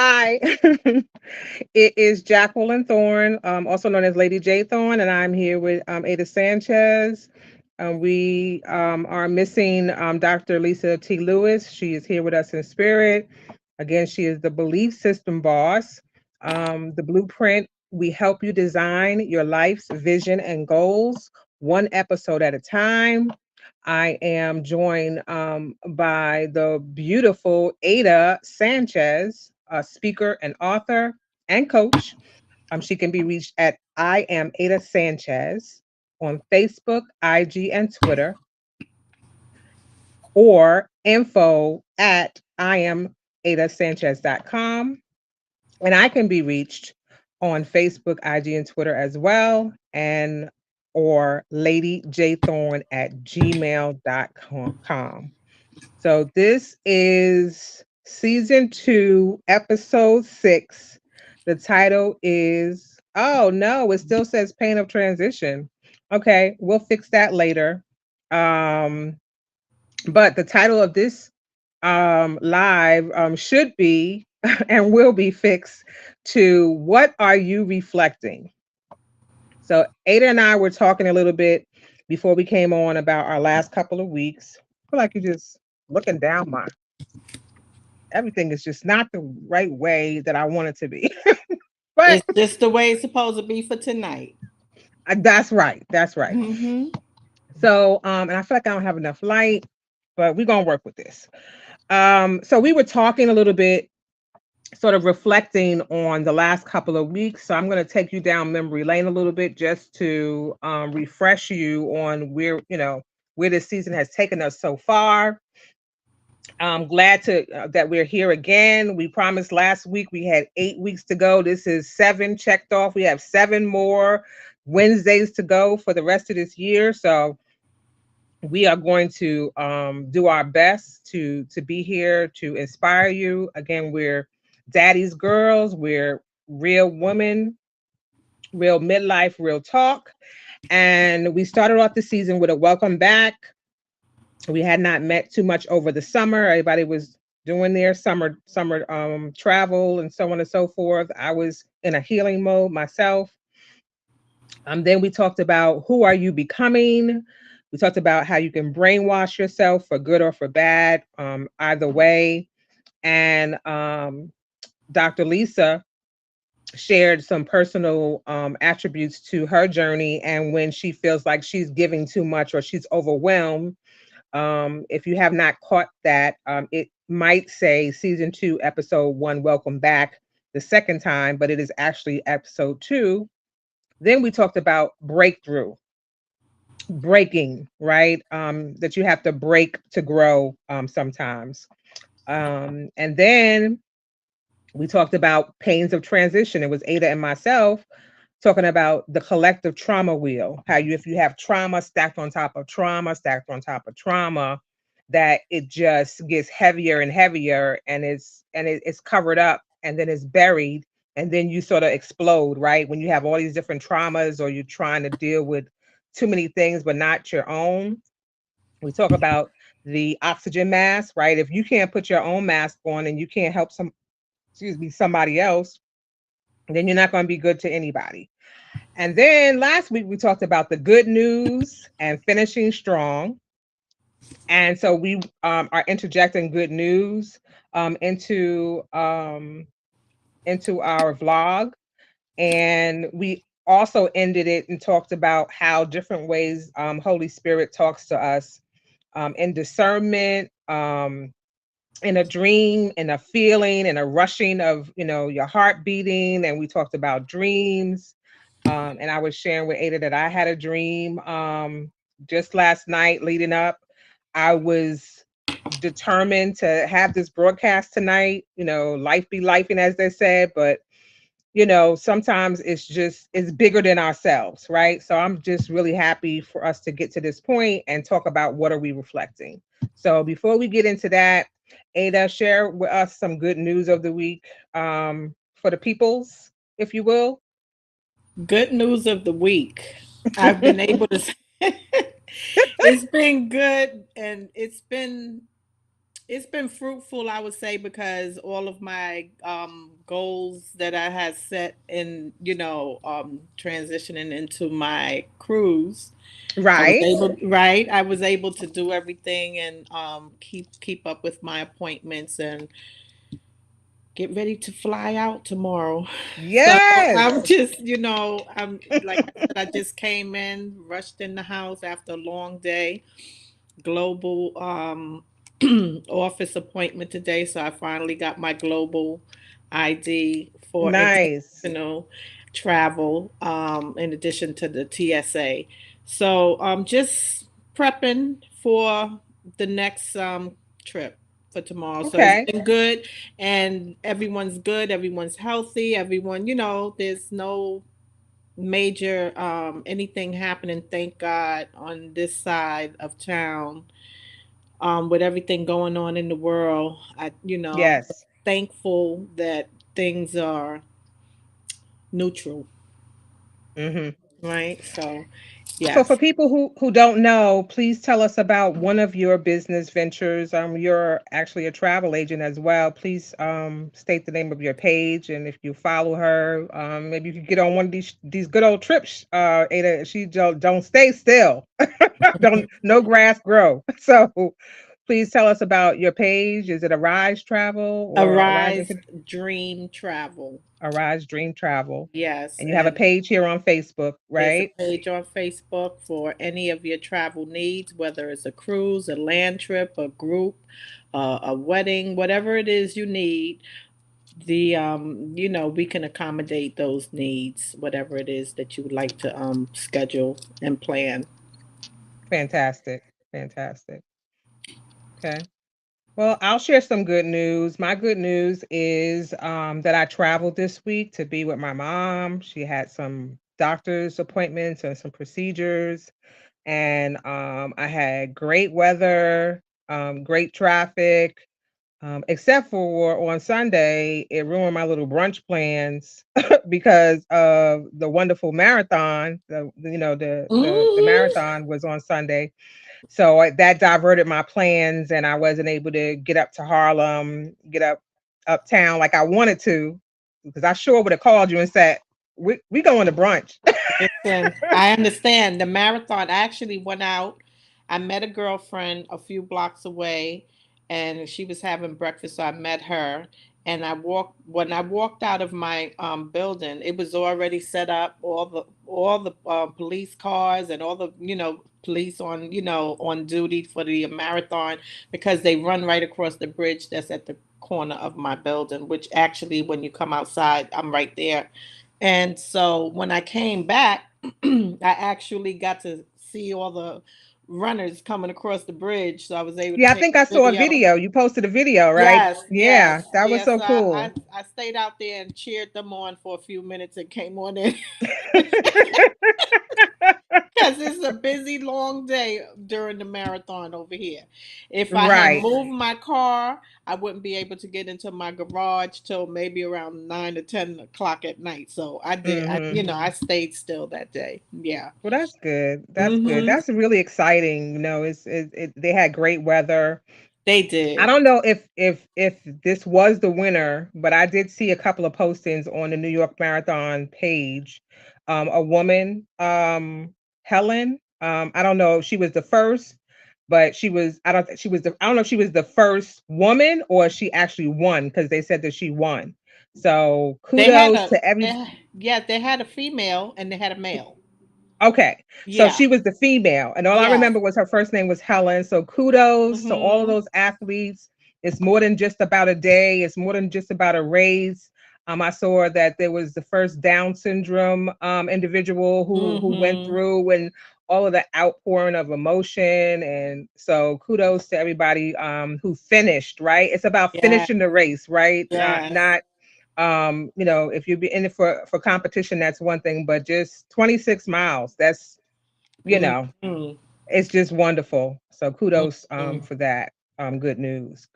Hi, it is Jacqueline Thorne, also known as Lady J Thorne, and I'm here with Ada Sanchez. We are missing Dr. Lisa T. Lewis. She is here with us in spirit. Again, she is the belief system boss, the blueprint. We help you design your life's vision and goals one episode at a time. I am joined by the beautiful Ada Sanchez, a speaker and author and coach. She can be reached at I am Ada Sanchez on Facebook, IG, and Twitter, or info at I am adasanchez.com. And I can be reached on Facebook, IG, and Twitter as well, and or Lady J Thorne at gmail.com. So this is season 2, episode 6. The title is, oh no, it still says pain of transition. Okay, we'll fix that later. Um, but the title of this live should be and will be fixed to what are you reflecting? So Ada and I were talking a little bit before we came on about our last couple of weeks. I feel like you're just looking down my everything is just not the right way that I want it to be. But It's just the way it's supposed to be for tonight. that's right. That's right. Mm-hmm. So and I feel like I don't have enough light, but we're gonna work with this. So we were talking a little bit, sort of reflecting on the last couple of weeks. So I'm going to take you down memory lane a little bit just to refresh you on where this season has taken us so far. I'm glad to that we're here again. We promised last week we had 8 weeks to go. This is 7 checked off. We have 7 more Wednesdays to go for the rest of this year. So we are going to do our best to be here to inspire you. Again, we're daddy's girls. We're real women, real midlife, real talk. And we started off the season with a welcome back. We had not met too much over the summer. Everybody was doing their summer travel and so on and so forth. I was in a healing mode myself. Then we talked about who are you becoming. We talked about how you can brainwash yourself for good or for bad, either way. And Dr. Lisa shared some personal attributes to her journey and when she feels like she's giving too much or she's overwhelmed. If you have not caught that, it might say season 2, episode 1, welcome back the second time, but it is actually episode 2. Then we talked about breakthrough, breaking, right? That you have to break to grow sometimes. And then we talked about pains of transition. It was Ada and myself talking about the collective trauma wheel. How if you have trauma stacked on top of trauma, stacked on top of trauma, that it just gets heavier and heavier, and it's covered up, and then it's buried, and then you sort of explode, right? When you have all these different traumas, or you're trying to deal with too many things, but not your own. We talk about the oxygen mask, right? If you can't put your own mask on and you can't help somebody else, then you're not going to be good to anybody. And then last week we talked about the good news and finishing strong. And so we are interjecting good news um, into um, into our vlog, and we also ended it and talked about how different ways Holy Spirit talks to us in discernment, in a dream, in a feeling, in a rushing of your heart beating, and we talked about dreams. And I was sharing with Ada that I had a dream just last night leading up. I was determined to have this broadcast tonight, life be lifing, as they said, but sometimes it's bigger than ourselves, right? So I'm just really happy for us to get to this point and talk about what are we reflecting. So before we get into that, Ada, share with us some good news of the week for the peoples, if you will. Good news of the week. I've been able to. It's been good, and It's been fruitful, I would say, because all of my goals that I had set in, transitioning into my cruise, I was Right. able, right? I was able to do everything and keep up with my appointments and get ready to fly out tomorrow. So I'm Yes. just, I'm like I said, I just came in, rushed in the house after a long day, global office appointment today. So I finally got my global ID for Nice. international travel, in addition to the TSA. So just prepping for the next trip for tomorrow. So it's Okay. been good, and everyone's good. Everyone's healthy. Everyone, there's no major anything happening, thank God, on this side of town. With everything going on in the world, I'm Yes. thankful that things are neutral, Hmm. right? So So for yes. people who don't know, please tell us about one of your business ventures. You're actually a travel agent as well. Please state the name of your page, and if you follow her, maybe you could get on one of these good old trips. Ada, she don't stay still. Don't no grass grow. So please tell us about your page. Is it Arise Travel or Arise Dream Travel. Arise Dream Travel? Yes, And you have a and page here on Facebook, there's a right? page on Facebook for any of your travel needs, whether it's a cruise, a land trip, a group, a wedding, whatever it is you need. We can accommodate those needs, whatever it is that you would like to schedule and plan. Fantastic. Fantastic. Okay. Well, I'll share some good news. My good news is that I traveled this week to be with my mom. She had some doctor's appointments and some procedures, and I had great weather, great traffic, except for on Sunday, it ruined my little brunch plans because of the wonderful marathon. The Hmm. marathon was on Sunday, so that diverted my plans, and I wasn't able to get up to Harlem, get up uptown like I wanted to, because I sure would have called you and said, "We going to brunch." Listen, I understand the marathon. I actually went out. I met a girlfriend a few blocks away, and she was having breakfast. So I met her, and when I walked out of my building. It was already set up. All the police cars and all the police on on duty for the marathon, because they run right across the bridge that's at the corner of my building. Which actually, when you come outside, I'm right there. And so when I came back, I actually got to see all the runners coming across the bridge. So I was able to Yeah, I take think I a saw a video. video. You posted a video, right? Yes, Yeah, yes, that was yes. so So I, cool. I, I stayed out there and cheered them on for a few minutes and came on in. Because it's a busy, long day during the marathon over here. If I had Right. moved my car, I wouldn't be able to get into my garage till maybe around 9 or 10 o'clock at night. So I did, Hmm. I stayed still that day. Yeah. Well, that's good. That's good. Hmm. That's really exciting. They had great weather. They I did. don't know if this was the winner, but I did see a couple of postings on the New York Marathon page. A woman, Helen. I don't know if she was the first, but she was. I don't. She was the. I don't know if she was the first woman or she actually won because they said that she won. So They had kudos to every. yeah, they had a female and they had a male. Okay, so Yeah. she was the female, and all I Yes. remember was her first name was Helen. So kudos to all of Hmm. those athletes. It's more than just about a day. It's more than just about a race. I saw that there was the first Down syndrome individual who went Hmm. through, and all of the outpouring of emotion. And so kudos to everybody who finished. Right, it's about Yeah. finishing the race. Right, Yes. not if you're in it for competition, that's one thing, but just 26 miles, that's you know Hmm. it's just wonderful. So kudos Hmm. for that. Good news.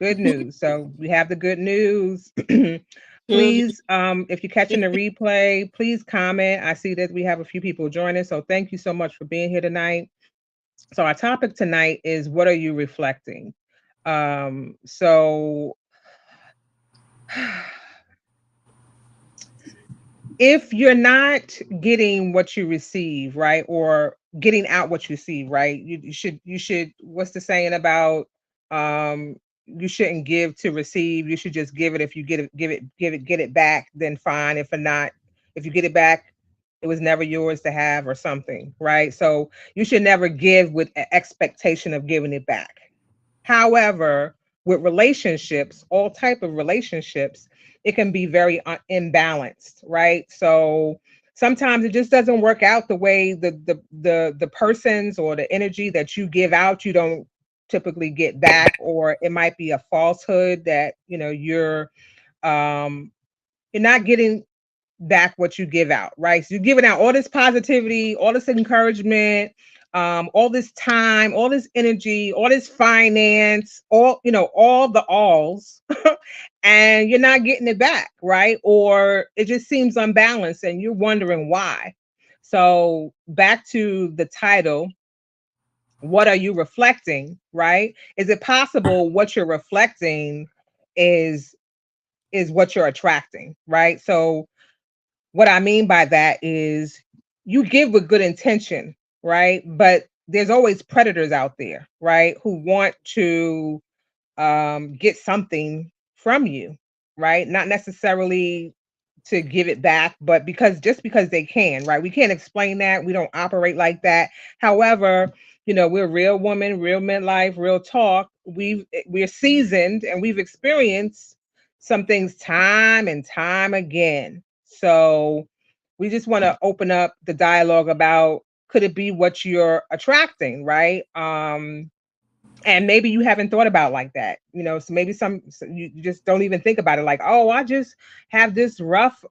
So we have the good news. Good. Please, if you're catching the replay, please comment. I see that we have a few people joining, so thank you so much for being here tonight. So our topic tonight is, what are you reflecting? So if you're not getting what you receive, right, or getting out what you see, right, you should, what's the saying about you shouldn't give to receive, you should just give it. If you get it back, then fine. If not, if you get it back, it was never yours to have, or something, right? So you should never give with an expectation of giving it back. However, with relationships, all type of relationships, it can be very imbalanced, right? So sometimes it just doesn't work out the way the persons or the energy that you give out, you don't typically get back, or it might be a falsehood that um you're not getting back what you give out, right? So you're giving out all this positivity, all this encouragement, all this time, all this energy, all this finance, all the alls, and you're not getting it back, right? Or it just seems unbalanced and you're wondering why. So back to the title, what are you reflecting, right? Is it possible what you're reflecting is what you're attracting, right? So what I mean by that is you give with good intention, right? But there's always predators out there, right? Who want to get something from you, right? Not necessarily to give it back, but because they can, right? We can't explain that. We don't operate like that. However, we're real woman, real midlife, real talk. We're seasoned and we've experienced some things time and time again. So we just want to open up the dialogue about, could it be what you're attracting, right? And maybe you haven't thought about like that, so maybe you just don't even think about it, like, oh, I just have this rough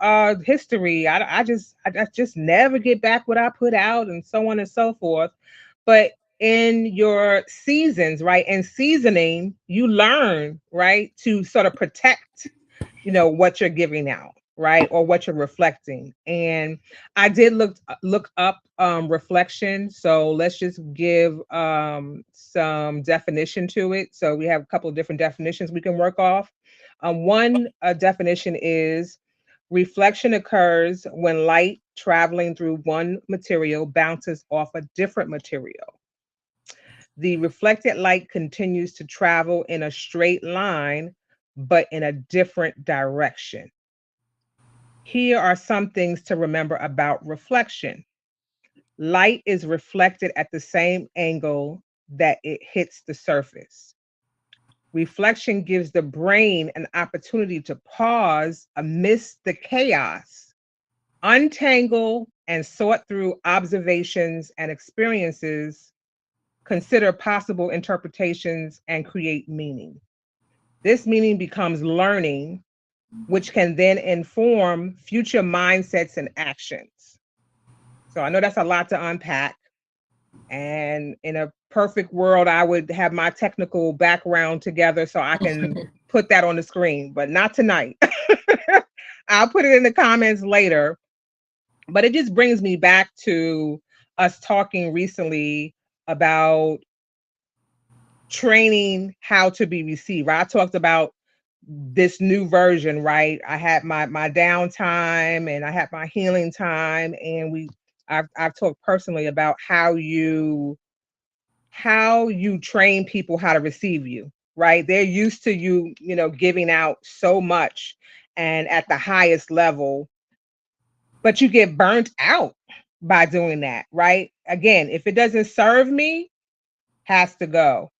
history. I just never get back what I put out, and so on and so forth. But in your seasons, right, and seasoning, you learn, right, to sort of protect what you're giving out, right, or what you're reflecting. And I did look up reflection, so let's just give some definition to it. So we have a couple of different definitions we can work off. One definition is: reflection occurs when light traveling through one material bounces off a different material. The reflected light continues to travel in a straight line, but in a different direction. Here are some things to remember about reflection. Light is reflected at the same angle that it hits the surface. Reflection gives the brain an opportunity to pause amidst the chaos, untangle and sort through observations and experiences, consider possible interpretations, and create meaning. This meaning becomes learning, which can then inform future mindsets and actions. So I know that's a lot to unpack. And in a perfect world, I would have my technical background together so I can put that on the screen, but not tonight. I'll put it in the comments later. But it just brings me back to us talking recently about training how to be received. I talked about this new version, right? I had my downtime and I had my healing time, and I've talked personally about how you train people how to receive you, right? They're used to you, giving out so much and at the highest level, but you get burnt out by doing that, right? Again, if it doesn't serve me, has to go.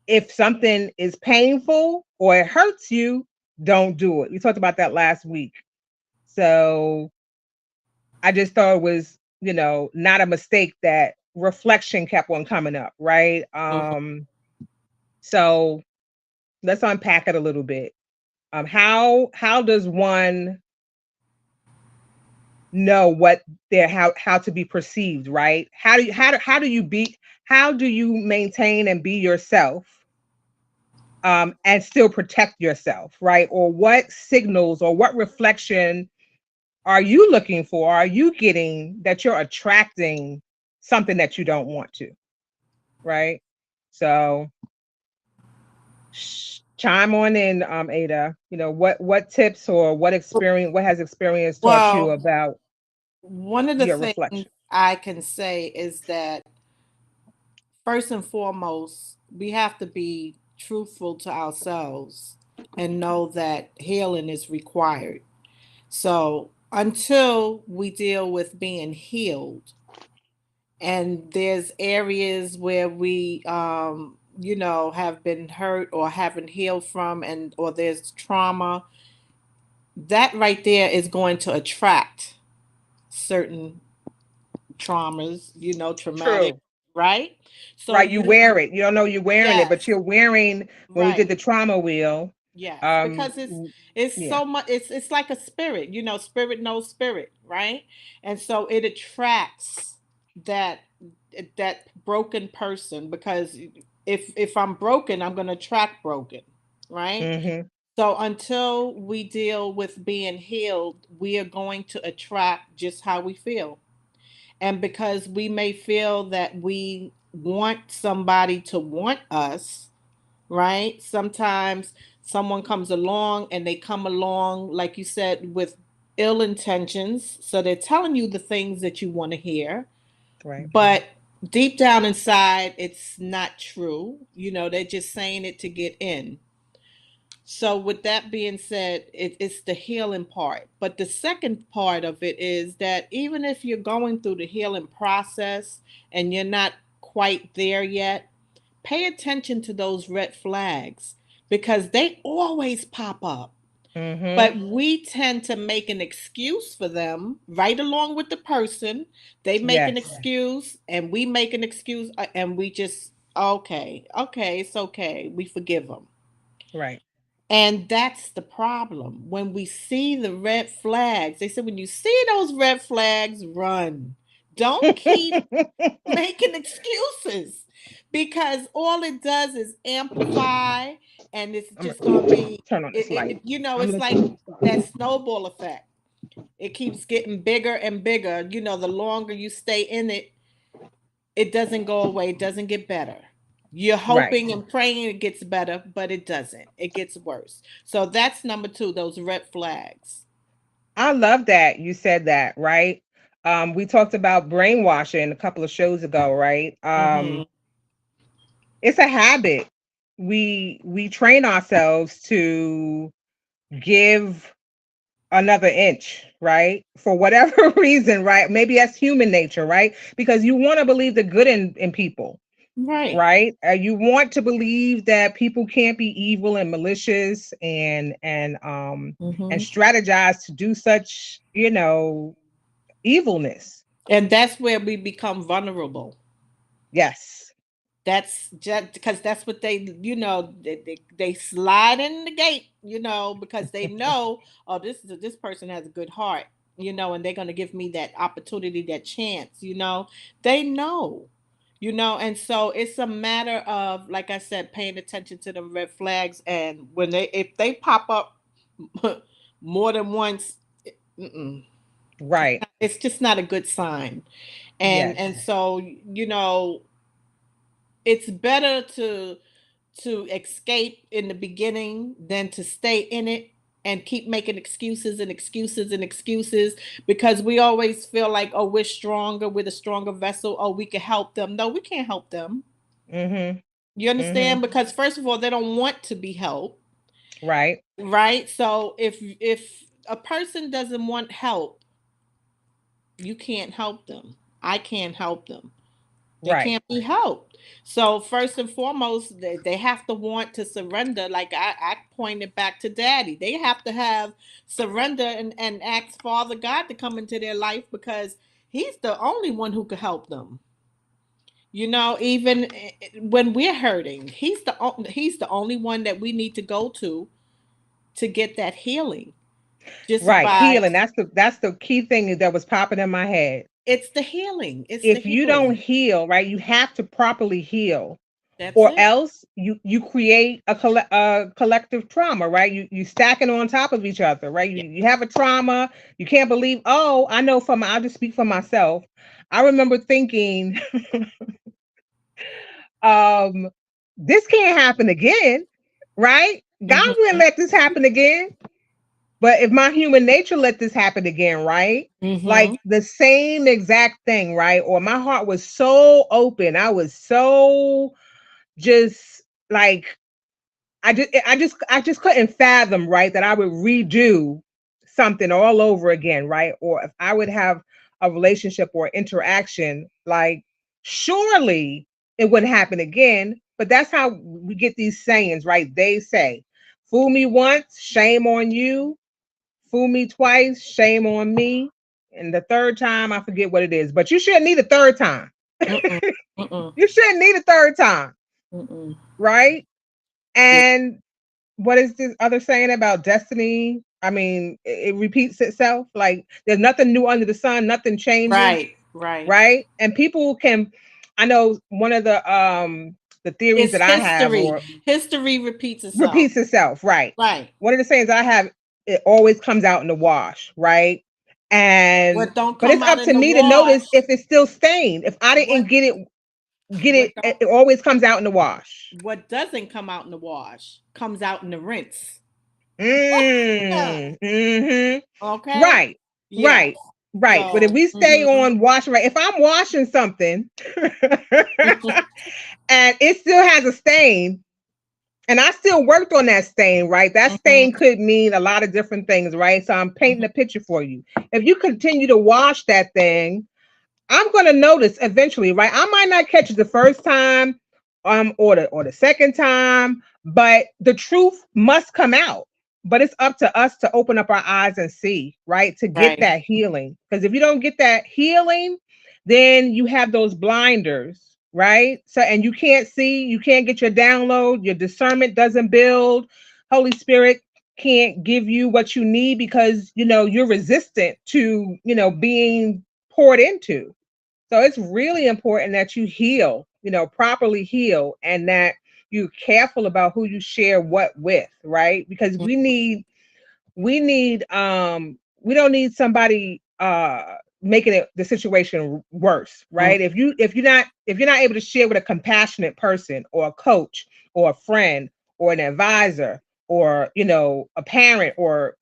If something is painful or it hurts you, don't do it. We talked about that last week. So I just thought it was, not a mistake that reflection kept on coming up, right? So let's unpack it a little bit. How does one know what they're how to be perceived, right? How do you maintain and be yourself, and still protect yourself, right? Or what signals or what reflection are you looking for? Are you getting that you're attracting something that you don't want to, right? So Chime on in, Ada. What tips or what has experience taught you Well, about one of the your things reflection? I can say is that first and foremost, we have to be truthful to ourselves and know that healing is required. So until we deal with being healed, and there's areas where we have been hurt or haven't healed from, and or there's trauma, that right there is going to attract certain traumas, traumatic, True. right? So Right. You you, wear it. You don't know you're wearing it, but yes, you're wearing, when we did right. the trauma wheel. Yes, Um, because it's w- it's yeah, so much. It's like a spirit, spirit knows spirit, right? And so it attracts that that broken person, because if I'm broken, I'm going to attract broken, right? mm-hmm, So until we deal with being healed, we are going to attract just how we feel. And because we may feel that we want somebody to want us, right? Sometimes someone comes along and they come along, like you said, with ill intentions. So they're telling you the things that you want to hear, right. but deep down inside, it's not true. They're just saying it to get in. So, with that being said, it's the healing part. But the second part of it is that even if you're going through the healing process and you're not quite there yet, pay attention to those red flags, because they always pop up. Mm-hmm. But we tend to make an excuse for them right along with the person. They make an Yes. excuse and we make an excuse, and we just, okay, okay, it's okay. We forgive them. Right. And that's the problem. When we see the red flags, they said, when you see those red flags, run. Don't keep making excuses, because all it does is amplify, and it's I'm just going to gonna be, turn on this light. I'm it's like listening. that snowball effect. It keeps getting bigger and bigger. The longer you stay in it, it doesn't go away, it doesn't get better. You're Right. hoping and praying it gets better, but it doesn't. It gets worse. So that's number two, those red flags. I love that you said that, right? We talked about brainwashing a couple of shows ago, right? Mm-hmm. It's a habit. We train ourselves to give another inch, right? For whatever reason, right? Maybe that's human nature, right? Because you want to believe the good in people, Right. right? You want to believe that people can't be evil and malicious and Mm-hmm. strategize to do such, evilness. And that's where we become vulnerable. Yes. That's just because that's what they slide in the gate, because they know, oh, this person has a good heart, and they're going to give me that opportunity, that chance, they know, and so it's a matter of, like I said, paying attention to the red flags, and when if they pop up more than once, mm-mm, Right. it's just not a good sign. And Yes. so, it's better to escape in the beginning than to stay in it and keep making excuses and excuses and excuses, because we always feel like, oh, we're stronger, we're the stronger vessel, oh, we can help them. No, we can't help them. Mhm. You understand? Mhm. Because first of all, they don't want to be helped, Right. right? So if a person doesn't want help, you can't help them. I can't help them. They Right. can't be helped. So first and foremost, they have to want to surrender. Like I pointed back to Daddy. They have to have surrender and ask Father God to come into their life, because He's the only one who could help them. Even when we're hurting, He's the only one that we need to go to get that healing. Just Right. by Healing. That's the key thing that was popping in my head. It's the healing. It's the If you don't healing. heal, right, you have to properly heal, That's or it. else you create a collective trauma, right? You stack it on top of each other, right? You Yeah. you have a trauma, you can't believe, oh, I know, I'll just speak for myself. I remember thinking, um, this can't happen again. right? God wouldn't Mhm. let this happen again. But if my human nature let this happen again, right? Mhm. Like the same exact thing, right? Or my heart was so open. I was so just like I just couldn't fathom, right, that I would redo something all over again, right? Or if I would have a relationship or interaction, like surely it wouldn't happen again. But that's how we get these sayings, right? They say, fool me once, shame on you. Fool me twice, shame on me. And the third time, I forget what it is, but you shouldn't need a third time. Mm-mm. Mm-mm. You shouldn't need a third time, Mm-mm. right? Yeah. And what is this other saying about destiny? I mean, it repeats itself. Like there's nothing new under the sun, nothing changes, Right. Right. right? And people can, I know one of the theories It's that I have history. or History repeats itself. repeats itself, right? Right. One of the sayings I have, it always comes out in the wash, right? And What don't but come it's out up in to the me to notice wash? if it's still stained. If I What didn't get what it, don't it always comes out in the wash. what doesn't come out in the wash comes out in the rinse. Mm, mm-hmm. Okay? Right, Yes. right, right. But if So, we stay on washing, right? If I'm washing something and it still has a stain, and I still worked on that stain, right? That mhm, stain could mean a lot of different things, right? So I'm painting mhm, a picture for you. If you continue to wash that thing, I'm gonna notice eventually, right? I might not catch it the first time, or the second time, but the truth must come out. But it's up to us to open up our eyes and see, right? To get right. that healing. Because if you don't get that healing, then you have those blinders, right? So and you can't see, you can't get your download, your discernment doesn't build. Holy Spirit can't give you what you need because you're resistant to being poured into. So it's really important that you heal, properly heal, and that you're careful about who you share what with, right? Because we don't need somebody making the situation worse, Mhm, right? If you're not able to share with a compassionate person or a coach or a friend or an advisor or a parent or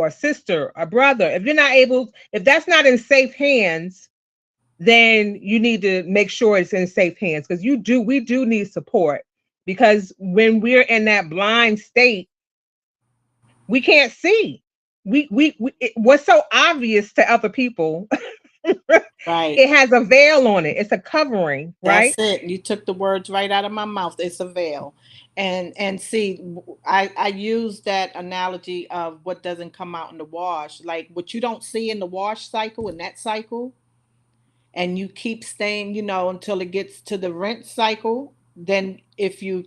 a sister, a brother, if that's not in safe hands, then you need to make sure it's in safe hands because we do need support, because when we're in that blind state, we can't see. What's so obvious to other people, right. it has a veil on it. It's a covering, That's right? it. You took the words right out of my mouth. It's a veil. And see, I use that analogy of what doesn't come out in the wash. Like what you don't see in the wash cycle, in that cycle, and you keep staying, until it gets to the rent cycle, then if you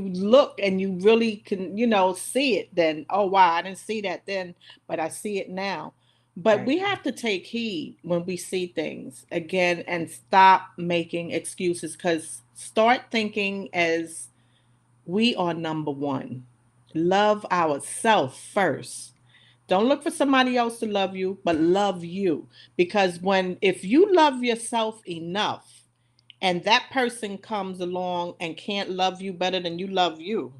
look and you really can, see it, then oh wow, I didn't see that then, but I see it now. But Right. we have to take heed when we see things again and stop making excuses, because start thinking as we are number one. Love ourselves first. Don't look for somebody else to love you, but love you. Because if you love yourself enough and that person comes along and can't love you better than you love you,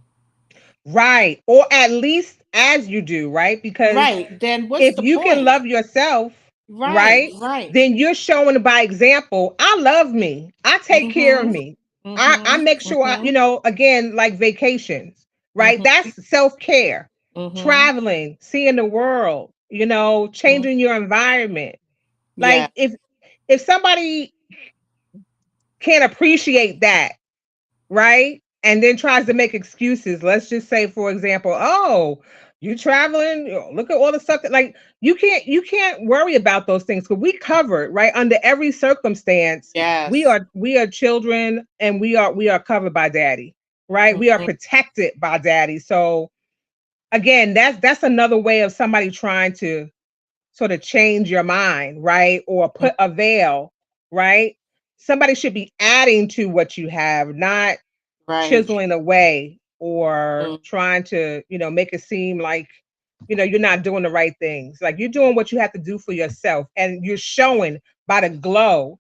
Right. Or at least as you do, right? Because right, then what's if the you can point? love yourself, Right, right, right. then you're showing by example. I love me. I take care of Mm-hmm. me. I Mm-hmm. make sure Mm-hmm. again, like vacations, right? Mm-hmm. That's self-care. Mm-hmm. Traveling, seeing the world, Mm-hmm. changing your environment. Yeah. Like if somebody can't appreciate that, right? And then tries to make excuses. Let's just say, for example, oh, you traveling? Look at all the stuff that like you can't worry about those things because we covered right under every circumstance. We Yes. are we are children and we are covered by daddy, right? We are Mm-hmm. protected by daddy. So again, that's another way of somebody trying to sort of change your mind, right? Or put a veil, right? Somebody should be adding to what you have, not Right. chiseling away or Mm-hmm. trying to, make it seem like, you're not doing the right things. Like you're doing what you have to do for yourself and you're showing by the glow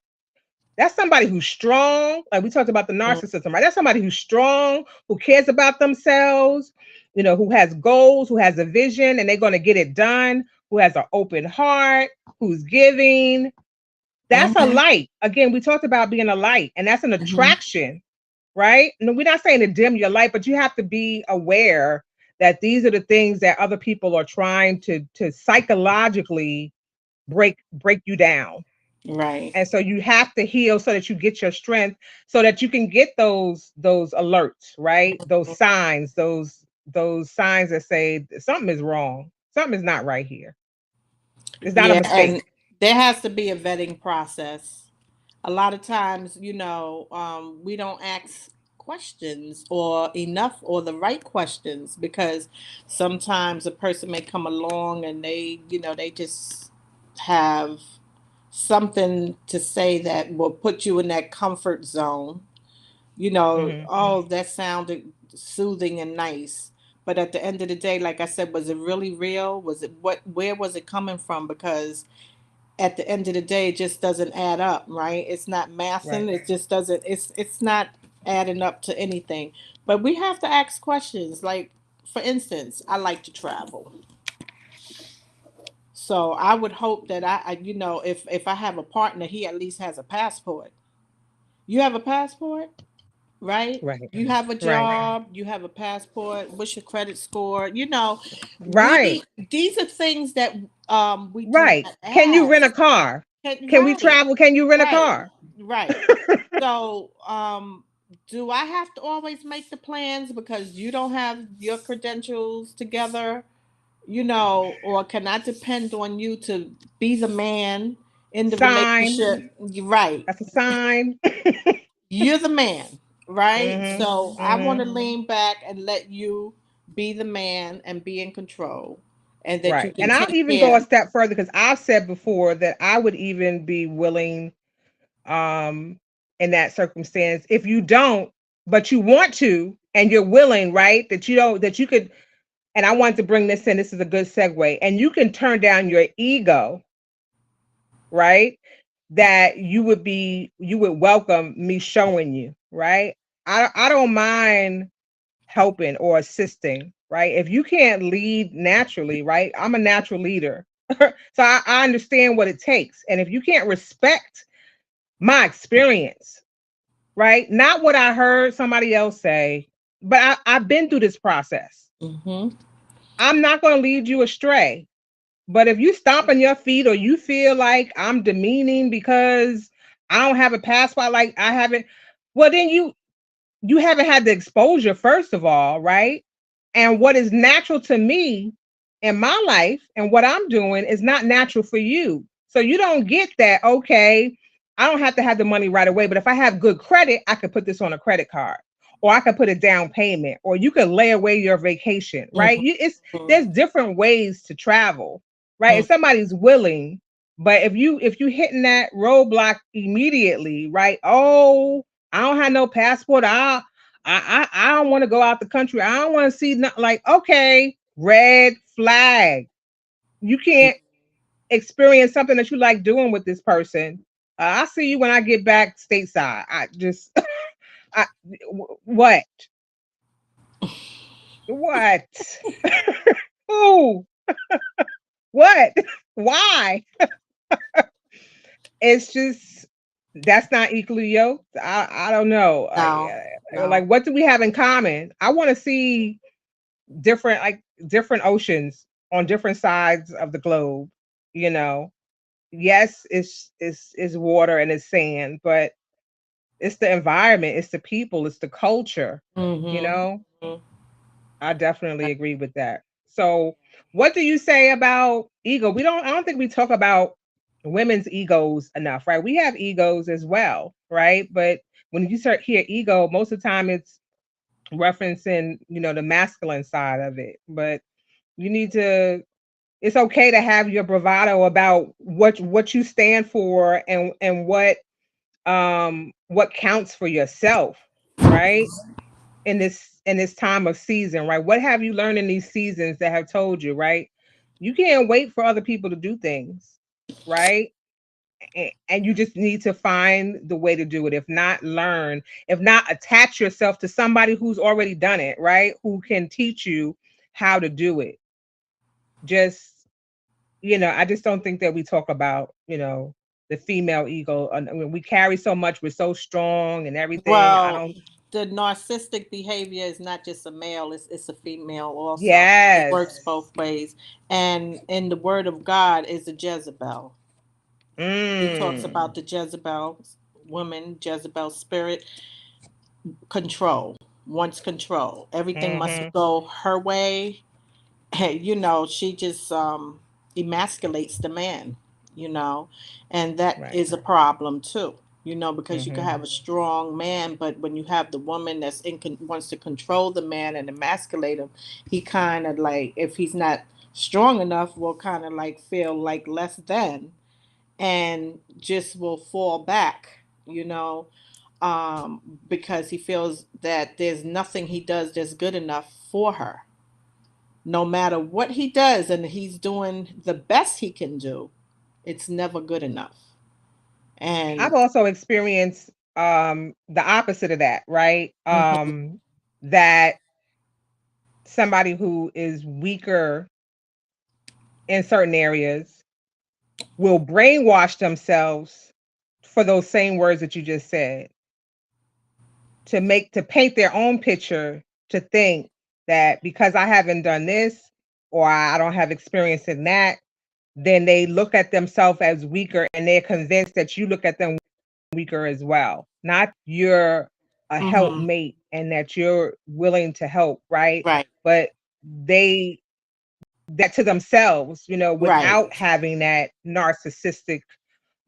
That's somebody who's strong. Like we talked about the narcissism, right? That's somebody who's strong, who cares about themselves, who has goals, who has a vision, and they're going to get it done, who has an open heart, who's giving. That's a Mm-hmm. light. Again, we talked about being a light, and that's an Mm-hmm. attraction, right? No, we're not saying to dim your light, but you have to be aware that these are the things that other people are trying to psychologically break you down. Right. And so you have to heal so that you get your strength, so that you can get those alerts, right? Those signs that say something is wrong, something is not right here. It's not a Yeah, and mistake. there has to be a vetting process. A lot of times, we don't ask questions or enough or the right questions, because sometimes a person may come along and they just have something to say that will put you in that comfort zone. Hmm. Oh, that sounded soothing and nice. But at the end of the day, like I said, was it really real? Where was it coming from? Because at the end of the day, it just doesn't add up, right? It's not mathing. Right. It just doesn't. It's not adding up to anything. But we have to ask questions. Like, for instance, I like to travel, so I would hope that if I have a partner, he at least has a passport. You have a passport, right? Right. You have a Right. job. You have a passport. What's your credit score? Right. These are things that we do Right. not Can you rent a ask. car? Can we Right. travel? Can you rent a Right, car? right. So, do I have to always make the plans because you don't have your credentials together, or can I depend on you to be the man in the Sign. relationship? You're right. That's a sign. You're the man, right? Hmm. So I want Hmm. to lean back and let you be the man and be in control, and that you Right. can And I'll take even go a care. step further because I've said before that I would even be willing um in that circumstance if you don't, but you want to and you're willing, right? That you don't, that you could, and I want to bring this in. This is a good segue. And you can turn down your ego, right? That you would welcome me showing you, right? I don't mind helping or assisting, right? If you can't lead naturally, right? I'm a natural leader. So I understand what it takes. And if you can't respect my experience, right? Not what I heard somebody else say, but I've been through this process. Hmm. I'm not going to lead you astray. But if you stomp on your feet or you feel like I'm demeaning because I don't have a passport, like I haven't, well, then you haven't had the exposure, first of all, right? And what is natural to me in my life and what I'm doing is not natural for you. So you don't get that, okay, I don't have to have the money right away, but if I have good credit, I could put this on a credit card or I could put a down payment or you could lay away your vacation, right? It's there's different ways to travel, right? If somebody's willing, but if you hitting that roadblock immediately, right? Oh, I don't have no passport. I don't want to go out the country. I don't want to see nothing. Like, okay, red flag. You can't experience something that you like doing with this person. I'll see you when I get back stateside. I just, I, what, what, who, what, why? It's just that's not equally yoked. I don't know. No, Like, no. what do we have in common? I want to see different oceans on different sides of the globe. You know, yes, it's water and it's sand, but it's the environment, it's the people, it's the culture. You Hmm. know, I definitely agree with that. So, what do you say about ego? I don't think we talk about women's egos enough, right? We have egos as well, right? But when you start hear ego, most of the time it's referencing, the masculine side of it. But you need to it's okay to have your bravado about what you stand for and what counts for yourself, right? In this time of season, right? What have you learned in these seasons that have told you, right? You can't wait for other people to do things, right? and you just need to find the way to do it. If not, learn. If not, attach yourself to somebody who's already done it, right? Who can teach you how to do it. Just, I just don't think that we talk about, the female ego. I mean, we carry so much, we're so strong and everything. I Well, don't. the narcissistic behavior is not just a male, it's a female also. It Yes. works both ways. And in the word of God is a Jezebel. He talks Mm. about the Jezebel woman, Jezebel spirit, control, wants control. Everything must Mm-hmm. go her way. She just emasculates the man, you know, and that Right. is a problem too. Because you can Mm-hmm. have a strong man, but when you have the woman that's wants to control the man and emasculate him, he kind of like, if he's not strong enough, will kind of like feel like less than, and just will fall back, because he feels that there's nothing he does that's good enough for her. No matter what he does, and he's doing the best he can do, it's never good enough. I've And also experienced the opposite of that, right? mhm, That somebody who is weaker in certain areas will brainwash themselves for those same words that you just said, to paint their own picture, to think that because I haven't done this or I don't have experience in that, then they look at themselves as weaker, and they're convinced that you look at them weaker as well. Not you're a mhm, helpmate and that you're willing to help, right? right, But they that to themselves, right, without having that narcissistic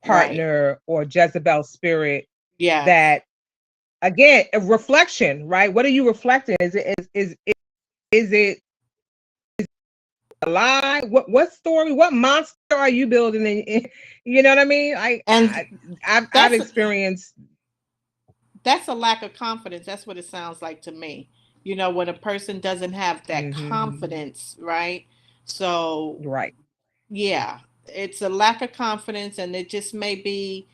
right. partner or Jezebel spirit. Yes. That, again, a reflection, right? What are you reflecting? Is it a lie? What story? What monster are you building? You know what I mean? And I've that's experienced. that's a lack of confidence. That's what it sounds like to me. When a person doesn't have that Hmm. confidence, right? So, Right. yeah, it's a lack of confidence, and it just may be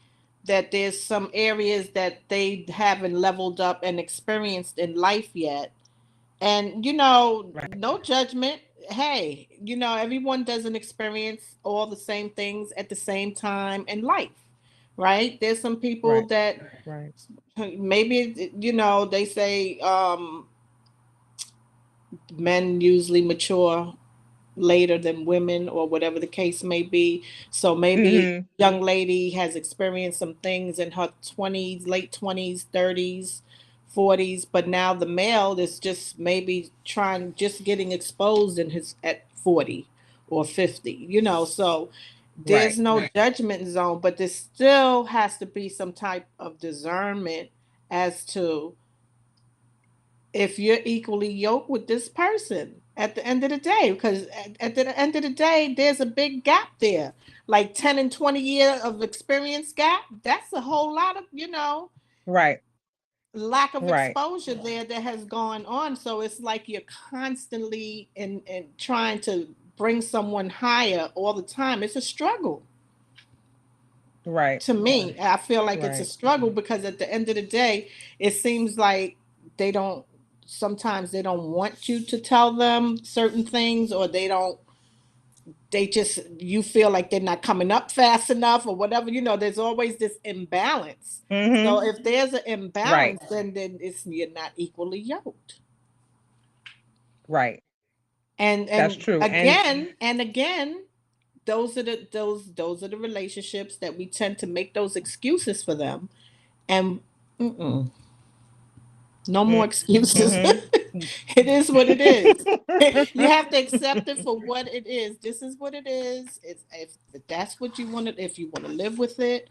that there's some areas that they haven't leveled up and experienced in life yet. And, Right. no judgment. Hey, everyone doesn't experience all the same things at the same time in life, right? There's some people Right. that Right. maybe, they say men usually mature later than women, or whatever the case may be. So maybe Hmm. a young lady has experienced some things in her 20s, late 20s, 30s, 40s, but now the male is just maybe just getting exposed in his at 40 or 50, so there's Right. no judgment zone, but there still has to be some type of discernment as to if you're equally yoked with this person at the end of the day, because at the end of the day there's a big gap there, like 10 and 20 year of experience gap. That's a whole lot of Right. lack of Right. exposure there that has gone on. So it's like you're constantly in trying to bring someone higher all the time. It's a struggle. Right. To me, I feel like it's a Right. struggle, because at the end of the day, it seems like they don't, sometimes they don't want you to tell them certain things, or they just, you feel like they're not coming up fast enough or whatever. There's always this imbalance. So Hmm. if there's an Right. imbalance, then it's, you're not equally yoked. Right. And That's and true. And again and again, those are the relationships that we tend to make those excuses for them. And mm-mm, no more excuses. mm-hmm. It is what it is. You have to accept it for what it is. This is what it is. It's, if that's what you want to, if you want to live with it,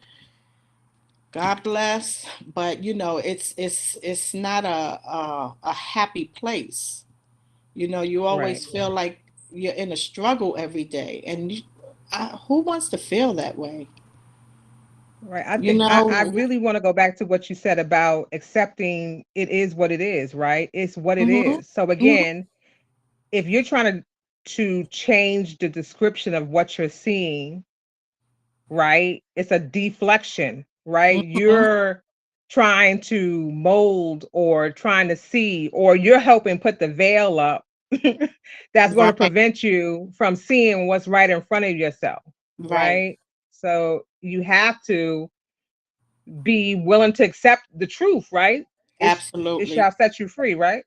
God bless. But it's not a happy place. You Right. always feel like you're in a struggle every day, and who wants to feel that way? Right. I You think I know. really want to go back to what you said about accepting it is what it is, right? It's what it Hmm. is. So Hmm. again, if you're trying to change the description of what you're seeing, right? It's a deflection, right? Mhm. You're trying to mold or trying to see, or you're helping put the veil up that's going to Right, prevent you from seeing what's right in front of yourself, right. right? So you have to be willing to accept the truth, right? It Absolutely. shall set you free, right?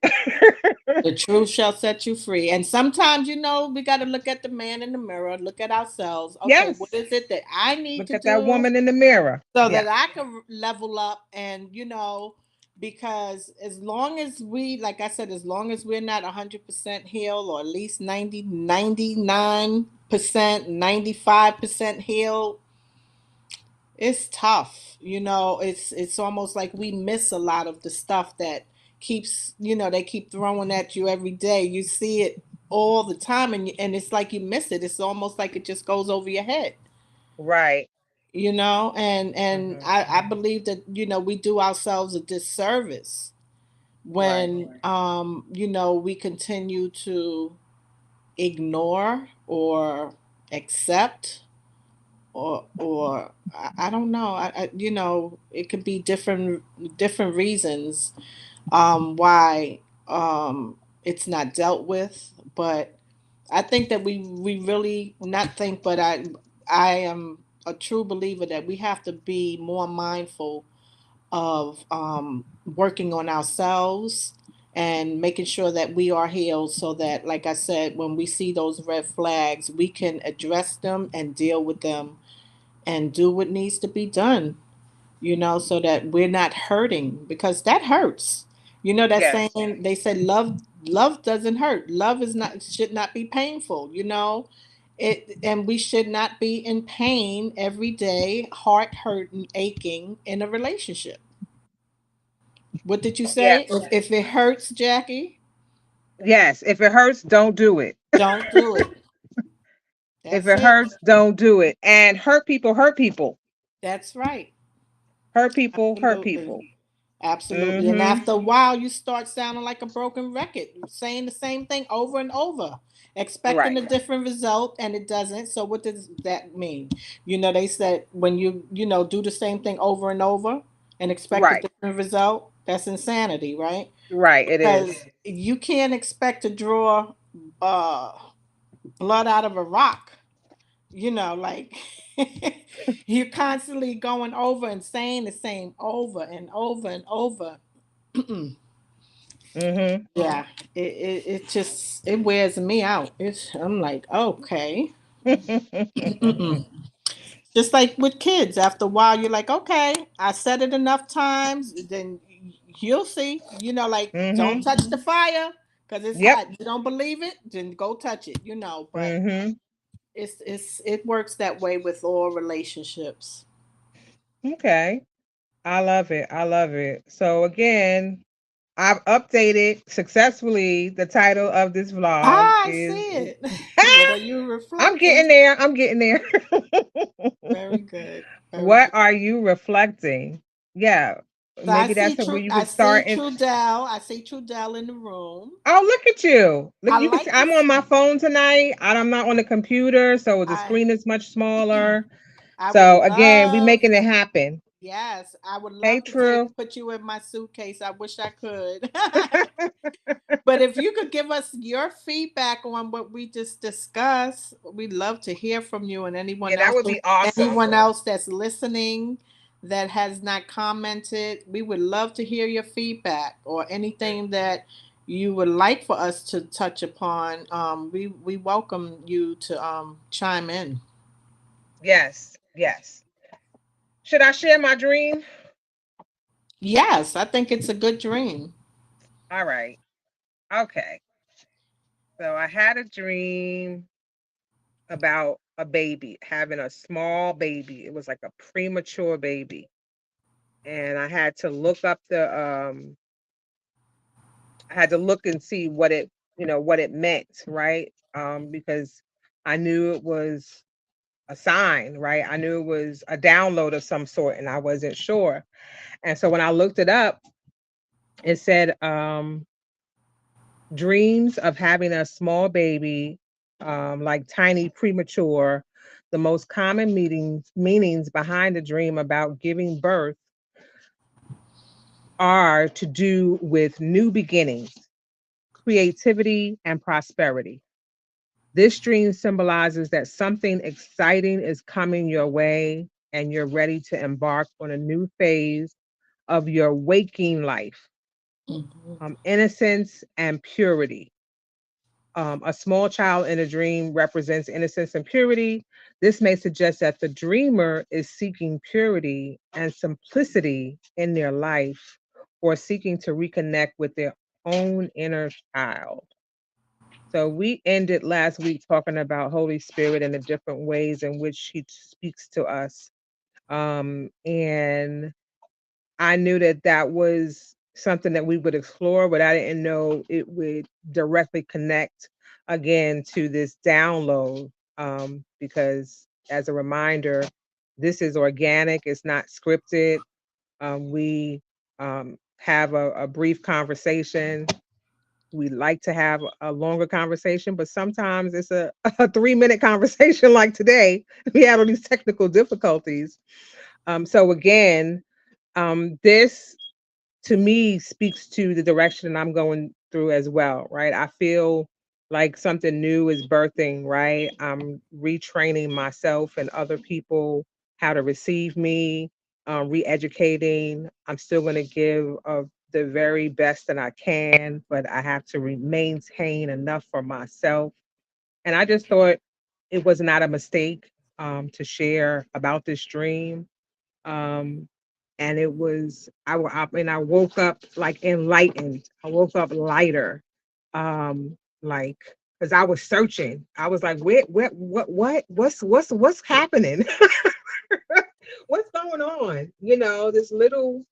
The truth shall set you free. And sometimes, we got to look at the man in the mirror, look at ourselves. Okay, what Yes. is it that I need Look to at that do woman in the mirror. so that Yes. I can level up? And, because as long as like I said, as long as we're not 100% healed, or at least 99%, 95% healed, it's tough. It's almost like we miss a lot of the stuff that they keep throwing at you every day. You see it all the time, and it's like you miss it. It's almost like it just goes over your head. Right. And Hmm. I believe that we do ourselves a disservice Right. when we continue to ignore or accept, or I don't know. It could be different reasons why it's not dealt with. But I think that we really, not think, but I am a true believer that we have to be more mindful of working on ourselves and making sure that we are healed, so that, like I said, when we see those red flags, we can address them and deal with them and do what needs to be done, so that we're not hurting, because that hurts. That Yes. saying, they say love doesn't hurt. Love is not should not be painful. And we should not be in pain every day, heart hurting, aching in a relationship. What did you Yeah. say? If it hurts, Jackie, Yes. If it hurts, don't do it. don't do it. If That's it it. hurts, don't do it. And hurt people hurt people. That's right. Hurt people hurt Absolutely. people. Absolutely. And Mm-hmm. after a while, you start sounding like a broken record, saying the same thing over and over, expecting Right. a different result, and it doesn't. So, what does that mean? They said when you do the same thing over and over and expect a Right. different result, that's insanity, right? Right. It Because is. you can't expect to draw uh, blood out of a rock, like you're constantly going over and saying the same over and over and over. Mm-hmm. Yeah, it just it wears me out. I'm like, okay. Mm-mm. Just like with kids, after a while, you're like, okay, I said it enough times, then you'll see. Like, don't Mm-hmm. touch the fire because it's Yep. hot. You don't believe it, then go touch it. But Mm-hmm. it works that way with all relationships. Okay. I love it. I love it. So again, I've updated successfully. The title of this vlog Ah, I is see it. What are you I'm reflecting? getting there. I'm getting there. Very good. Very What good. are you reflecting? Yeah, So I maybe see that's where True. you I could see start. And Trudell. I see Trudell in the room. oh, look at you! Look, I you can see like I'm this. on my phone tonight. I'm not on the computer, so the I screen is much smaller. I would So again, we love. making it happen. Yes, I would Hey, love to True. put you in my suitcase. I wish I could. But if you could give us your feedback on what we just discussed, we'd love to hear from you, and Yeah, that would be awesome. anyone else that's listening that has not commented. We would love to hear your feedback or anything that you would like for us to touch upon. We welcome you to chime in. Yes, yes. Should I share my dream? Yes, I think it's a good dream. All right. Okay. So I had a dream about a baby, having a small baby. It was like a premature baby. And I had to look and see what what it meant, right? Because I knew it was a sign, right? I knew it was a download of some sort and I wasn't sure. And so when I looked it up, it said dreams of having a small baby, like tiny premature. The most common meanings behind the dream about giving birth are to do with new beginnings, creativity, and prosperity. This dream symbolizes that something exciting is coming your way and you're ready to embark on a new phase of your waking life. Mhm. Innocence and purity. A small child in a dream represents innocence and purity. This may suggest that the dreamer is seeking purity and simplicity in their life or seeking to reconnect with their own inner child. So we ended last week talking about Holy Spirit and the different ways in which he speaks to us. And I knew that that was something that we would explore, but I didn't know it would directly connect again to this download. Because as a reminder, this is organic, it's not scripted. We have a brief conversation. We like to have a longer conversation, but sometimes it's a 3 minute conversation like today. We had all these technical difficulties. So again, this to me speaks to the direction I'm going through as well, right? I feel like something new is birthing, right? I'm retraining myself and other people how to receive me, re-educating. I'm still going to give the very best that I can, but I have to maintain enough for myself. And I just thought it was not a mistake to share about this dream. Um, and it was and I woke up like enlightened. I woke up lighter. Like because I was searching. I was like, what's happening? What's going on? This little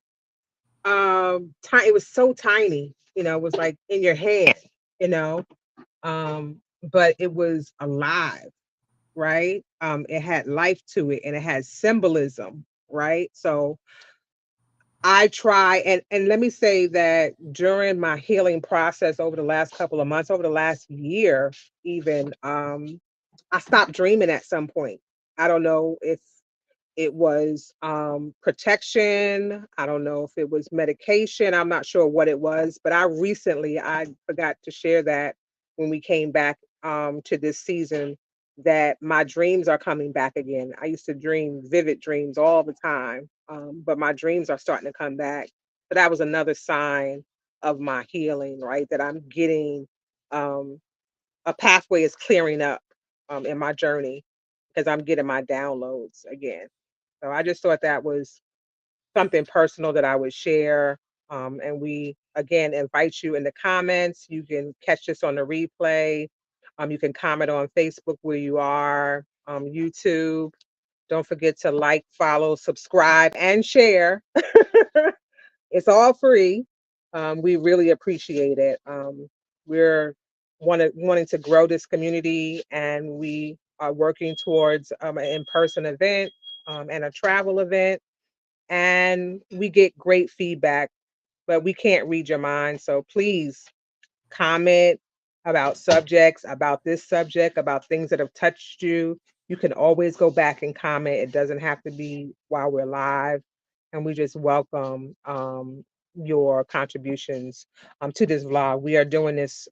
it was so tiny, it was like in your hand, you know. But it was alive, right? It had life to it and it had symbolism, right? So I try and let me say that during my healing process over the last couple of months, over the last year, even, I stopped dreaming at some point. I don't know if it was protection. I don't know if it was medication. I'm not sure what it was, but I forgot to share that when we came back to this season that my dreams are coming back again. I used to dream vivid dreams all the time, but my dreams are starting to come back. So that was another sign of my healing, right? That I'm getting um, a pathway is clearing up in my journey because I'm getting my downloads again. So I just thought that was something personal that I would share. And we again invite you in the comments. You can catch this on the replay. You can comment on Facebook where you are, YouTube. Don't forget to like, follow, subscribe, and share. It's all free. We really appreciate it. We're wanting to grow this community, and we are working towards an in-person event and a travel event. And we get great feedback, but we can't read your mind. So please comment about subjects, about this subject, about things that have touched you. You can always go back and comment. It doesn't have to be while we're live. And we just welcome your contributions to this vlog. We are doing this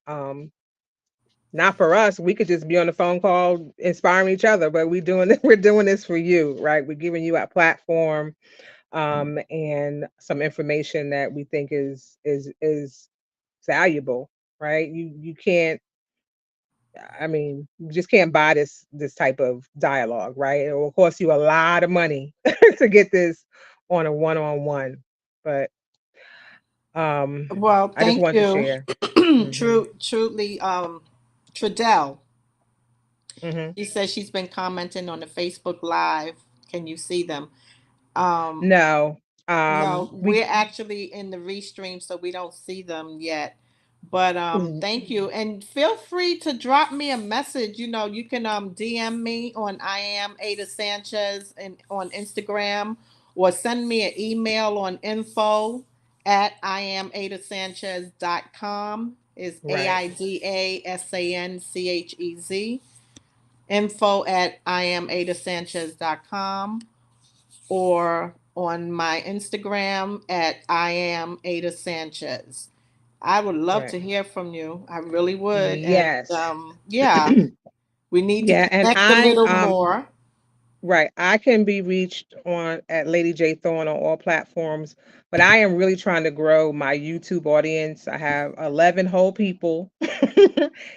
not for us. We could just be on the phone call inspiring each other, but we're doing this for you, right? We're giving you a platform and some information that we think is valuable, right? You can't, I mean, you just can't buy this type of dialogue, right? It will cost you a lot of money to get this on a one-on-one. But Well, I just thank wanted to you. share. Hmm. Truly, Tradell. Hmm. She says she's been commenting on the Facebook Live. Can you see them? Um, No, no, we we're actually in the restream, so we don't see them yet. But thank you, and feel free to drop me a message. You can DM me on I am Ada Sanchez and on Instagram, or send me an email on info at iamadasanchez.com. Is right. AIDASANCHEZ. info at iamadasanchez.com, or on my Instagram at iamadasanchez. I would love Right. to hear from you. I really would. And Yes. yeah, we need to Yeah, and connect a little more. right. I can be reached on at Lady J Thorne on all platforms, but I am really trying to grow my YouTube audience. I have 11 whole people.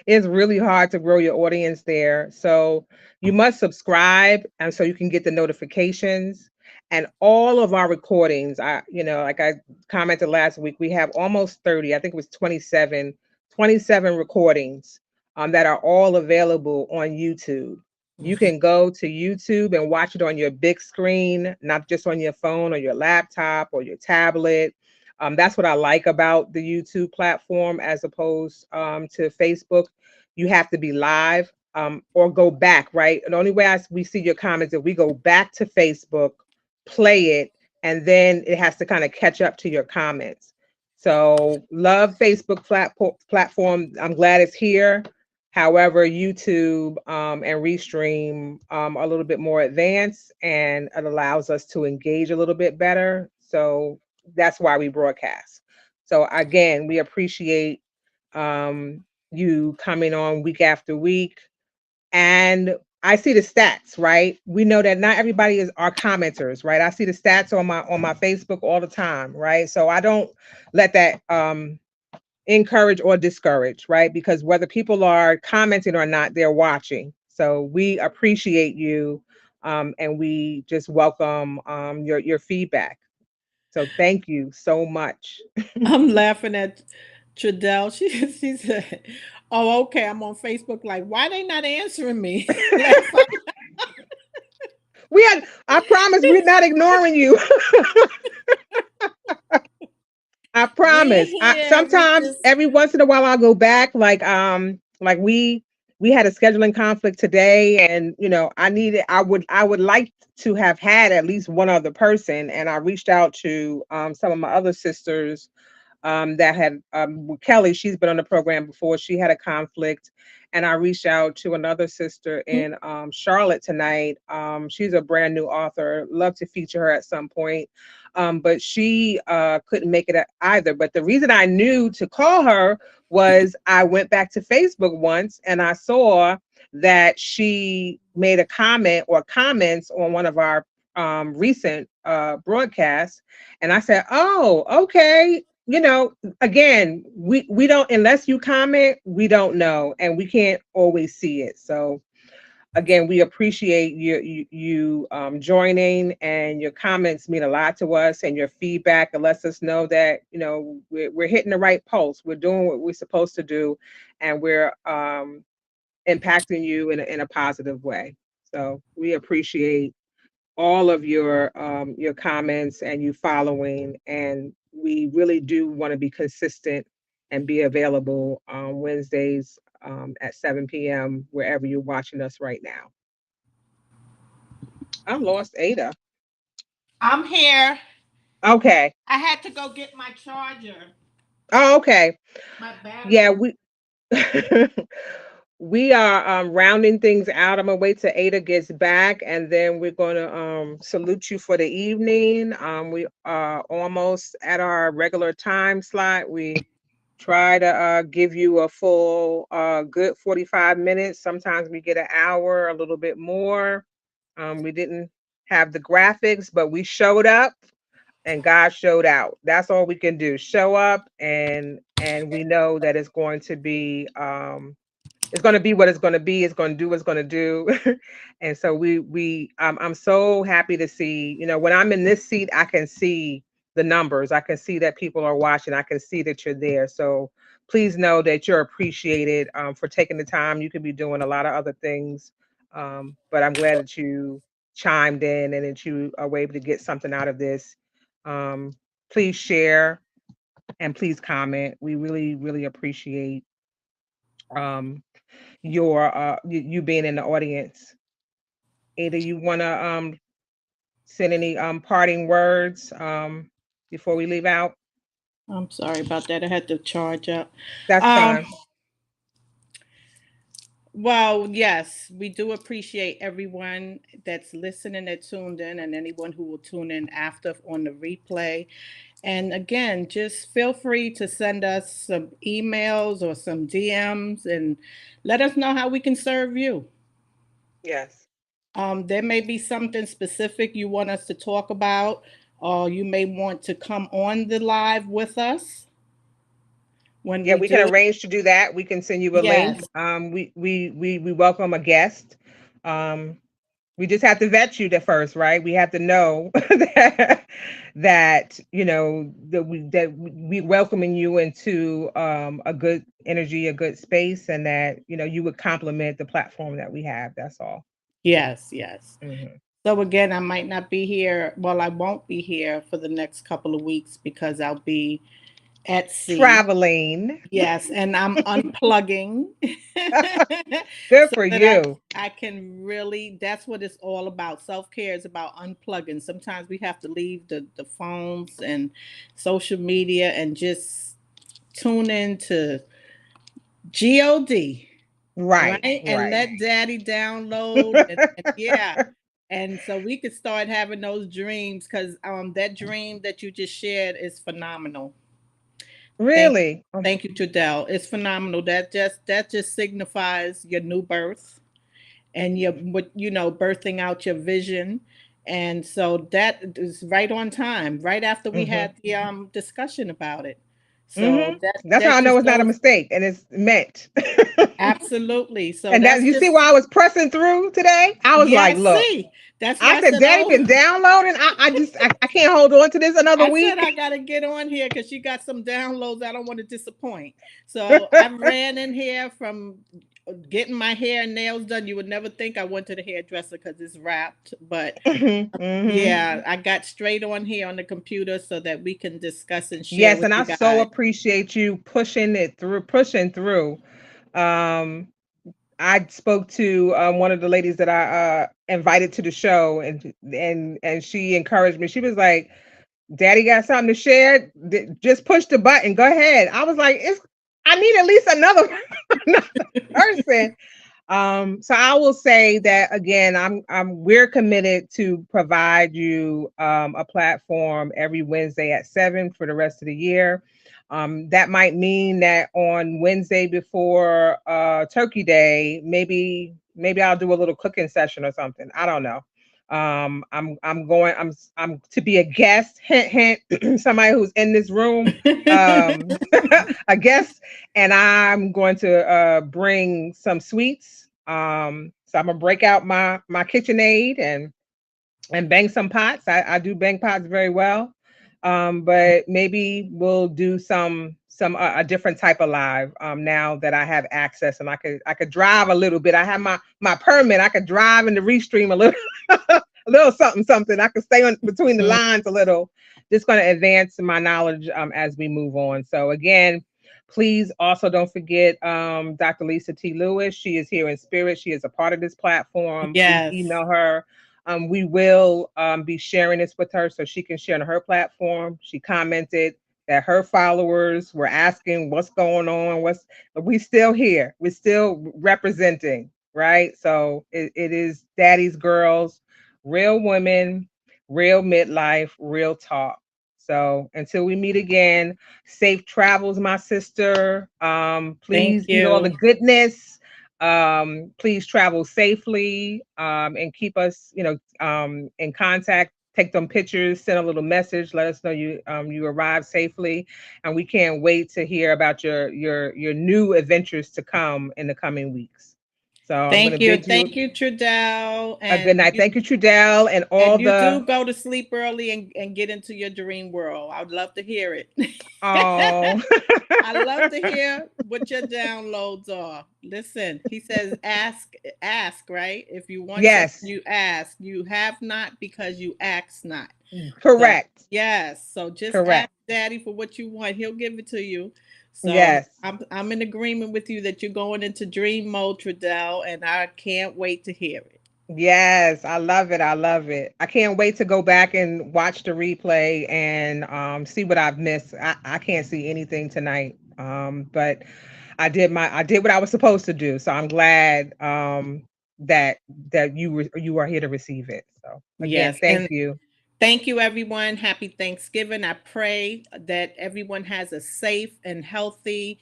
It's really hard to grow your audience there. So you must subscribe and so you can get the notifications. And all of our recordings, like I commented last week, we have almost 30, I think it was 27 recordings that are all available on YouTube. You Mhm. can go to YouTube and watch it on your big screen, not just on your phone or your laptop or your tablet. That's what I like about the YouTube platform as opposed to Facebook. You have to be live or go back, right? And the only way we see your comments is if we go back to Facebook, play it, and then it has to kind of catch up to your comments. So, love Facebook platform. I'm glad it's here. However, YouTube and Restream are a little bit more advanced and it allows us to engage a little bit better. So that's why we broadcast. So again, we appreciate um, you coming on week after week. And I see the stats, right? We know that not everybody is our commenters, right? I see the stats on my Facebook all the time, right? So I don't let that encourage or discourage, right? Because whether people are commenting or not, they're watching. So we appreciate you, and we just welcome your feedback. So thank you so much. I'm laughing at Tradell. She said, "Oh, okay. I'm on Facebook. Like, why they not answering me?" Last time I promise, we're not ignoring you. I we're promise. I here, we sometimes just every once in a while I'll go back like we had a scheduling conflict today and I would like to have had at least one other person and I reached out to some of my other sisters that had Kelly, she's been on the program before. She had a conflict, and I reached out to another sister in Charlotte tonight. She's a brand new author. Love to feature her at some point, but she couldn't make it either. But the reason I knew to call her was I went back to Facebook once and I saw that she made a comment or comments on one of our recent broadcasts, and I said, "Oh, okay." Again, we don't unless you comment, we don't know, and we can't always see it. So again, we appreciate you joining, and your comments mean a lot to us, and your feedback. It lets us know that we're hitting the right pulse. We're doing what we're supposed to do, and we're impacting you in a positive way. So we appreciate all of your comments and you following, and we really do want to be consistent and be available on Wednesdays at 7 p.m. wherever you're watching us right now. I lost Ada. I'm here. Okay. I had to go get my charger. Oh, okay. My Yeah, battery. we are rounding things out. I'm gonna wait till Ada gets back, and then we're gonna salute you for the evening. We are almost at our regular time slot. We try to give you a full good 45 minutes. Sometimes we get an hour, a little bit more. We didn't have the graphics, but we showed up and God showed out. That's all we can do. Show up, and we know that it's going to be what it's going to be. It's going to do what it's going to do. And so I'm so happy to see, when I'm in this seat, I can see the numbers. I can see that people are watching. I can see that you're there. So please know that you're appreciated for taking the time. You could be doing a lot of other things. But I'm glad that you chimed in and that you are able to get something out of this. Um, Please share and please comment. We really, really appreciate um, you being in the audience. Ada, you want to send any parting words before we leave out? I'm sorry about that. I had to charge up. That's Um, fine. Well, yes, we do appreciate everyone that's listening, that tuned in, and anyone who will tune in after on the replay. And again, just feel free to send us some emails or some DMs and let us know how we can serve you. Yes. There may be something specific you want us to talk about, or you may want to come on the live with us when Yeah, we we can do it. arrange to do that. We can send you a link. Yes, We welcome a guest. Um, we just have to vet you at first, right? We have to know that we welcoming you into a good energy, a good space, and that you would complement the platform that we have. That's all. yes, yes. Hmm. So again, I might not be here. Well, I won't be here for the next couple of weeks because I'll be at sea. Traveling. Yes, and I'm unplugging Good so for that I you. I can really, that's what it's all about. Self-care is about unplugging. Sometimes we have to leave the phones and social media and just tune in to God, Right, right? And right. let daddy download and yeah. And so we could start having those dreams because that dream that you just shared is phenomenal. Thank Really? thank you, Trudell. It's phenomenal. That just signifies your new birth and your what birthing out your vision. And so that is right on time, right after we Hmm. had the discussion about it. Hmm. So that That's how I that know just it's not a goes mistake and it's meant. absolutely. So And that that's you see just why I was pressing through today? I was yeah, like, look, see. That's I why I said, said, Daddy oh, been downloading. I can't hold on to this another I said week. I gotta get on here because she got some downloads. I don't want to disappoint. So I ran in here from getting my hair and nails done. You would never think I went to the hairdresser because it's wrapped. But Hmm. Hmm. yeah, I got straight on here on the computer so that we can discuss and share Yes, with and I you so guys. appreciate you pushing through. Um, I spoke to one of the ladies that I invited to the show, and she encouraged me. She was like, "Daddy got something to share. Just push the button. Go ahead." I was like, "It's I need at least another another person." So I will say that again, we're committed to provide you a platform every Wednesday at 7 for the rest of the year. That might mean that on Wednesday before Turkey Day, maybe I'll do a little cooking session or something. I don't know. I'm to be a guest, hint hint, somebody who's in this room, um, a guest, and I'm going to bring some sweets. So I'm gonna break out my KitchenAid and bang some pots. I do bang pots very well. But maybe we'll do some a different type of live now that I have access and I could drive a little bit. I have my permit. I could drive in the Restream a little a little something something. I could stay on between the Mhm. lines a little. Just going to advance my knowledge as we move on. So again, please also don't forget Dr. Lisa T. Lewis. She is here in spirit. She is a part of this platform. Please Yes. email her. We will be sharing this with her so she can share on her platform. She commented that her followers were asking what's going on, we still here. We're still representing, right? So it is Daddy's Girls, real women, real midlife, real talk. So until we meet again, safe travels, my sister. Thank Please eat all the you. goodness. Please travel safely and keep us, in contact. Take them pictures, send a little message, let us know you arrived safely, and we can't wait to hear about your new adventures to come in the coming weeks. So I'm going to Thank you. bid you Thank you, Trudell. a good night. Thank you, Trudell, and all And you the do go to sleep early and get into your dream world. I would love to hear it. oh. I love to hear what your downloads are. Listen, he says, ask, right? If you want something, Yes, you ask. You have not because you ask not. So, correct, yes. So just ask correct. daddy for what you want. He'll give it to you. So Yes. I'm in agreement with you that you're going into dream mode, Trudell, and I can't wait to hear it. Yes, I love it. I love it. I can't wait to go back and watch the replay and see what I've missed. I can't see anything tonight. But I did what I was supposed to do. So I'm glad that you are here to receive it. So again, Yes. thank And you. thank you, everyone. Happy Thanksgiving. I pray that everyone has a safe and healthy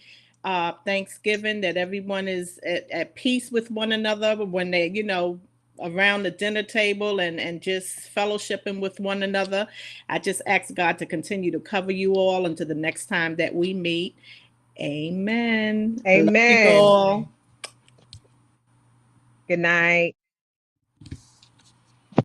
Thanksgiving, that everyone is at peace with one another when they, around the dinner table and just fellowshipping with one another. I just ask God to continue to cover you all until the next time that we meet. Amen. I love you Amen. all. Good night.